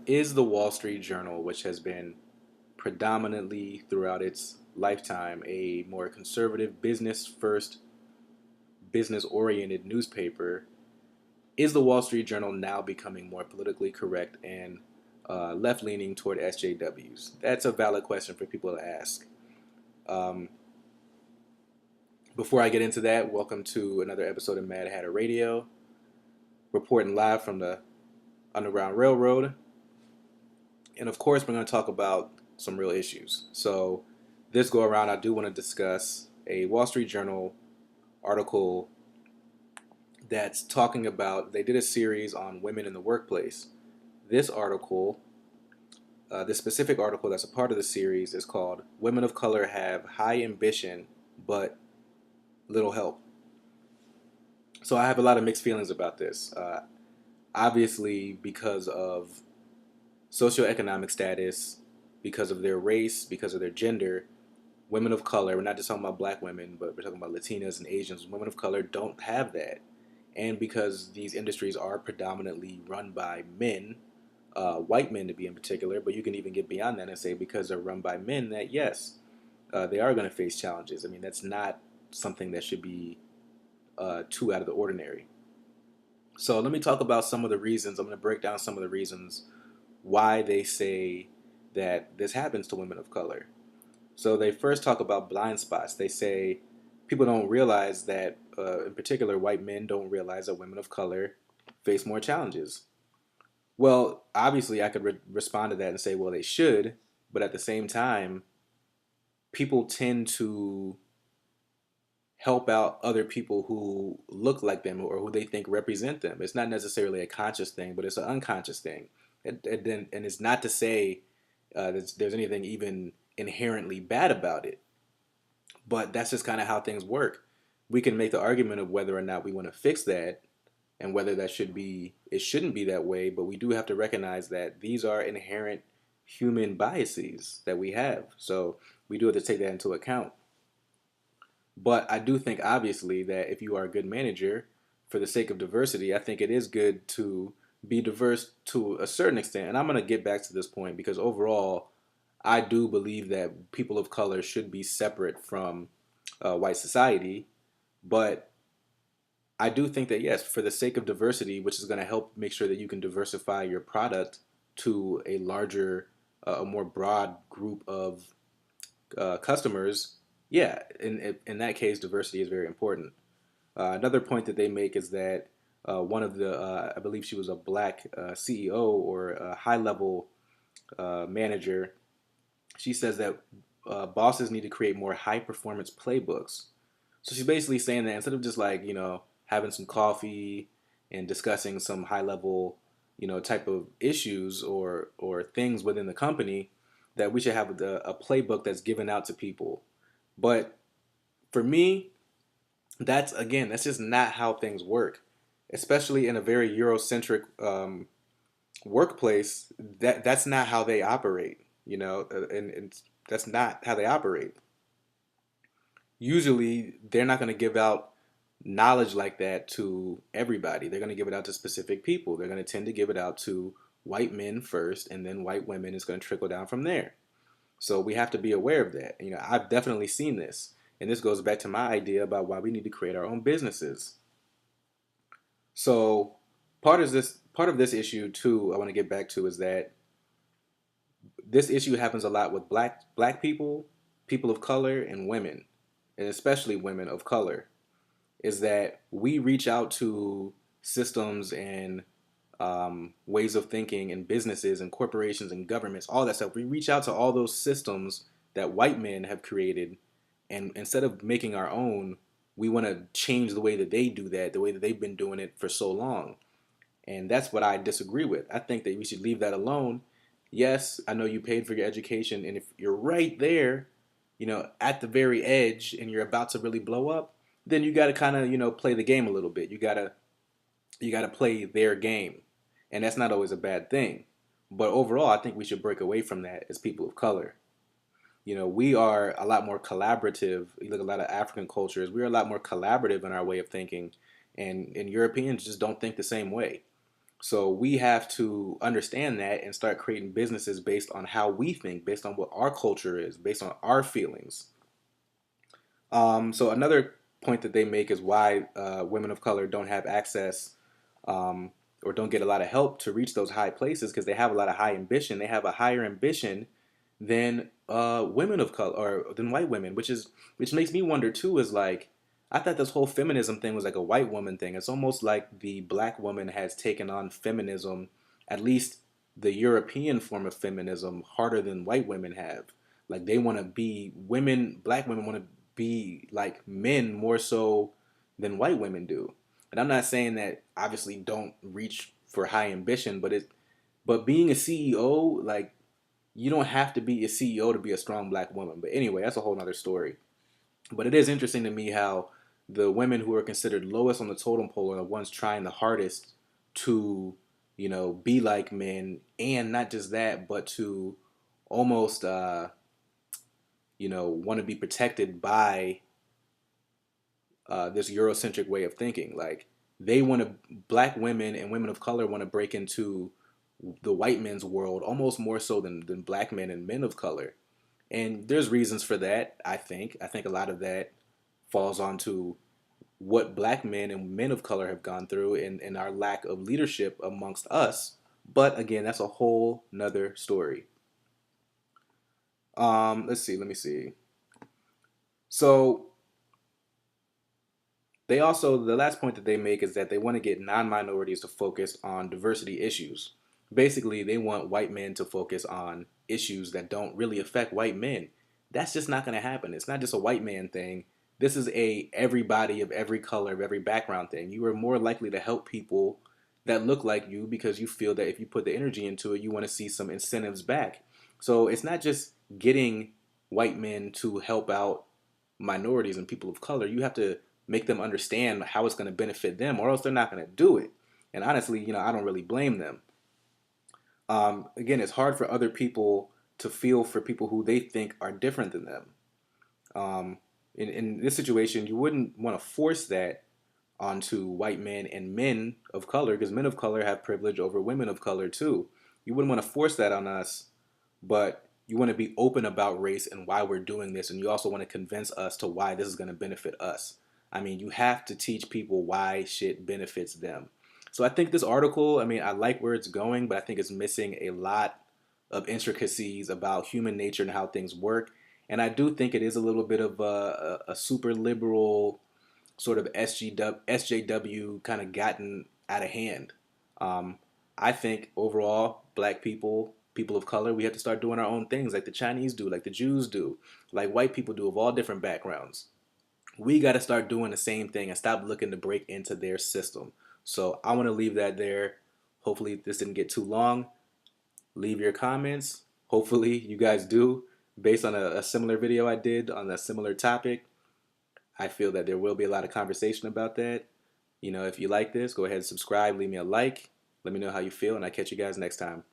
Is the Wall Street Journal, which has been predominantly throughout its lifetime a more conservative, business first, business oriented newspaper, is the Wall Street Journal now becoming more politically correct and left leaning toward SJWs? That's a valid question for people to ask. Um, Before I get into that, welcome to another episode of Mad Hatter Radio, reporting live from the Underground Railroad. And of course, we're going to talk about some real issues. So, this go around, I do want to discuss a Wall Street Journal article that's talking about, they did a series on women in the workplace. This article, this specific article that's a part of the series, is called Women of Color Have High Ambition But Little Help. So, I have a lot of mixed feelings about this. Obviously, because of socioeconomic status, because of their race, because of their gender, women of color, we're not just talking about black women, but we're talking about Latinas and Asians, women of color don't have that. And because these industries are predominantly run by men, white men to be in particular, but you can even get beyond that and say because they're run by men, that yes, they are going to face challenges. I mean, that's not something that should be too out of the ordinary. So let me talk about some of the reasons. I'm going to break down some of the reasons why they say that this happens to women of color. So they first talk about blind spots. They say people don't realize that, in particular, white men don't realize that women of color face more challenges. Well, obviously, I could respond to that and say, well, they should, but at the same time, people tend to help out other people who look like them or who they think represent them. It's not necessarily a conscious thing, but it's an unconscious thing. And it's not to say there's anything even inherently bad about it, but that's just kind of how things work. We can make the argument of whether or not we want to fix that and whether that should be, it shouldn't be that way, but we do have to recognize that these are inherent human biases that we have. So we do have to take that into account. But I do think, obviously, that if you are a good manager, for the sake of diversity, I think it is good to be diverse to a certain extent. And I'm going to get back to this point because overall, I do believe that people of color should be separate from white society. But I do think that, yes, for the sake of diversity, which is going to help make sure that you can diversify your product to a larger, a more broad group of customers, yeah, in that case, diversity is very important. Another point that they make is that one of the, I believe she was a black CEO or a high level manager, she says that bosses need to create more high performance playbooks. So she's basically saying that instead of just like, having some coffee and discussing some high level, type of issues or things within the company, that we should have a playbook that's given out to people. But for me, that's just not how things work, especially in a very Eurocentric workplace. That's not how they operate, and that's not how they operate. Usually, they're not going to give out knowledge like that to everybody. They're going to give it out to specific people. They're going to tend to give it out to white men first, and then white women. Is going to trickle down from there. So we have to be aware of that. I've definitely seen this. And this goes back to my idea about why we need to create our own businesses. So part of this issue too, I want to get back to is that this issue happens a lot with black people, people of color, and women, and especially women of color, is that we reach out to systems and ways of thinking and businesses and corporations and governments, all that stuff. We reach out to all those systems that white men have created, and instead of making our own, we want to change the way that they do that, the way that they've been doing it for so long. And that's what I disagree with. I think that we should leave that alone. Yes, I know you paid for your education, and if you're right there, at the very edge, and you're about to really blow up, then you got to kind of, play the game a little bit. You got to play their game, and that's not always a bad thing. But overall, I think we should break away from that as people of color. We are a lot more collaborative. You look at a lot of African cultures, we're a lot more collaborative in our way of thinking, and Europeans just don't think the same way. So we have to understand that and start creating businesses based on how we think, based on what our culture is, based on our feelings. So another point that they make is why women of color don't have access um, or don't get a lot of help to reach those high places because they have a lot of high ambition. They have a higher ambition than women of color or than white women, which makes me wonder too. Is like I thought this whole feminism thing was like a white woman thing. It's almost like the black woman has taken on feminism, at least the European form of feminism, harder than white women have. Like they want to be women, black women want to be like men more so than white women do. And I'm not saying that obviously don't reach for high ambition, but being a CEO, like you don't have to be a CEO to be a strong black woman. But anyway, that's a whole other story. But it is interesting to me how the women who are considered lowest on the totem pole are the ones trying the hardest to, be like men, and not just that, but to almost, want to be protected by this Eurocentric way of thinking. Like they want to, black women and women of color want to break into the white men's world almost more so than black men and men of color. And there's reasons for that, I think. I think a lot of that falls onto what black men and men of color have gone through and our lack of leadership amongst us. But again, that's a whole nother story. Let's see, let me see. So they also, the last point that they make is that they want to get non-minorities to focus on diversity issues. Basically, they want white men to focus on issues that don't really affect white men. That's just not going to happen. It's not just a white man thing. This is a everybody of every color, of every background thing. You are more likely to help people that look like you because you feel that if you put the energy into it, you want to see some incentives back. So it's not just getting white men to help out minorities and people of color. You have to make them understand how it's going to benefit them, or else they're not going to do it. And honestly, I don't really blame them. Again, it's hard for other people to feel for people who they think are different than them. Um, in this situation, you wouldn't want to force that onto white men and men of color because men of color have privilege over women of color too. You wouldn't want to force that on us, but you want to be open about race and why we're doing this, and you also want to convince us to why this is going to benefit us. I mean, you have to teach people why shit benefits them. So I think this article, I mean, I like where it's going, but I think it's missing a lot of intricacies about human nature and how things work. And I do think it is a little bit of a super liberal sort of SJW kind of gotten out of hand. Um, I think overall, black people, people of color, we have to start doing our own things like the Chinese do, like the Jews do, like white people do of all different backgrounds. We got to start doing the same thing and stop looking to break into their system. So I want to leave that there. Hopefully, this didn't get too long. Leave your comments. Hopefully, you guys do. Based on a similar video I did on a similar topic, I feel that there will be a lot of conversation about that. If you like this, go ahead and subscribe, leave me a like. Let me know how you feel, and I'll catch you guys next time.